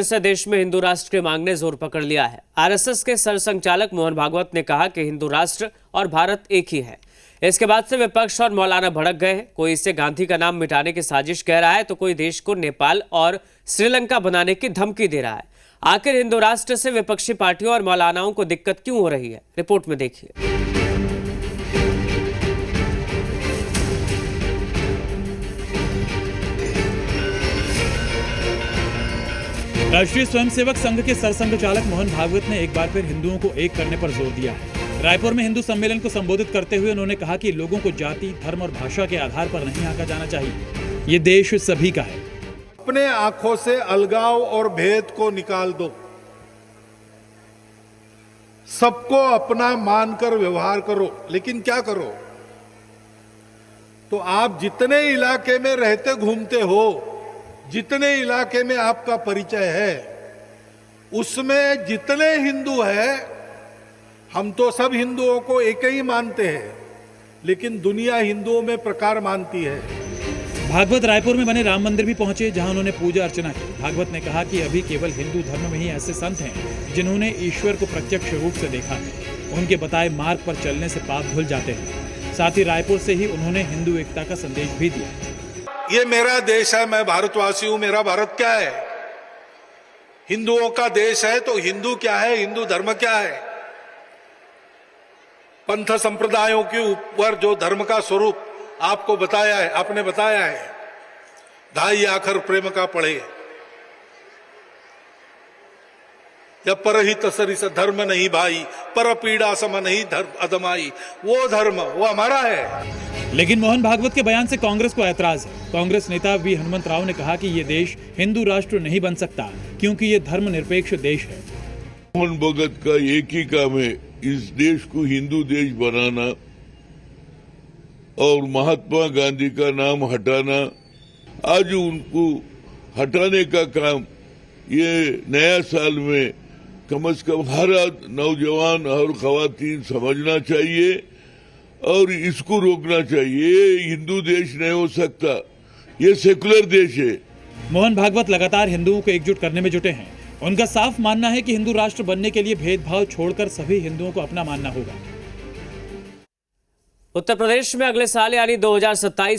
से देश में हिंदू राष्ट्र के मांग ने जोर पकड़ लिया है। आरएसएस के सरसंघचालक मोहन भागवत ने कहा कि हिंदू राष्ट्र और भारत एक ही है। इसके बाद से विपक्ष और मौलाना भड़क गए हैं। कोई इसे गांधी का नाम मिटाने की साजिश कह रहा है तो कोई देश को नेपाल और श्रीलंका बनाने की धमकी दे रहा है। आखिर हिंदू राष्ट्र से विपक्षी पार्टियों और मौलानाओं को दिक्कत क्यों हो रही है, रिपोर्ट में देखिए। राष्ट्रीय स्वयंसेवक संघ के सरसंघचालक मोहन भागवत ने एक बार फिर हिंदुओं को एक करने पर जोर दिया है। रायपुर में हिंदू सम्मेलन को संबोधित करते हुए उन्होंने कहा कि लोगों को जाति, धर्म और भाषा के आधार पर नहीं आंका जाना चाहिए। ये देश सभी का है। अपने आंखों से अलगाव और भेद को निकाल दो, सबको अपना मानकर व्यवहार करो। लेकिन क्या करो? तो आप जितने इलाके में रहते घूमते हो, जितने इलाके में आपका परिचय है, उसमें जितने हिंदू हैं, हम तो सब हिंदुओं को एक ही मानते हैं, लेकिन दुनिया हिंदुओं में प्रकार मानती है। भागवत रायपुर में बने राम मंदिर भी पहुंचे, जहां उन्होंने पूजा अर्चना की। भागवत ने कहा कि अभी केवल हिंदू धर्म में ही ऐसे संत हैं जिन्होंने ईश्वर को प्रत्यक्ष रूप से देखा है। उनके बताए मार्ग पर चलने से पाप धुल जाते हैं। साथ ही रायपुर से ही उन्होंने हिंदू एकता का संदेश भी दिया। ये मेरा देश है, मैं भारतवासी हूं। मेरा भारत क्या है? हिंदुओं का देश है। तो हिंदू क्या है, हिंदू धर्म क्या है? पंथ संप्रदायों के ऊपर जो धर्म का स्वरूप आपको बताया है, आपने बताया है, ढाई आखर प्रेम का पढ़े, जब परहित सरिस धर्म नहीं भाई, पर पीड़ा सम नहीं धर्म अदमाई। वो धर्म वो हमारा है। लेकिन मोहन भागवत के बयान से कांग्रेस को ऐतराज है। कांग्रेस नेता वी हनुमंत राव ने कहा कि ये देश हिंदू राष्ट्र नहीं बन सकता, क्योंकि ये धर्मनिरपेक्ष देश है। मोहन भगत का एक ही काम है, इस देश को हिंदू देश बनाना और महात्मा गांधी का नाम हटाना। आज उनको हटाने का काम ये नया साल में कम से कम हर नौजवान और खवातीन समझना चाहिए और इसको रोकना चाहिए। हिंदू देश नहीं हो सकता, ये सेकुलर देश है। मोहन भागवत लगातार हिंदुओं को एकजुट करने में जुटे हैं। उनका साफ मानना है कि हिंदू राष्ट्र बनने के लिए भेदभाव छोड़कर सभी हिंदुओं को अपना मानना होगा। उत्तर प्रदेश में अगले साल यानी 2027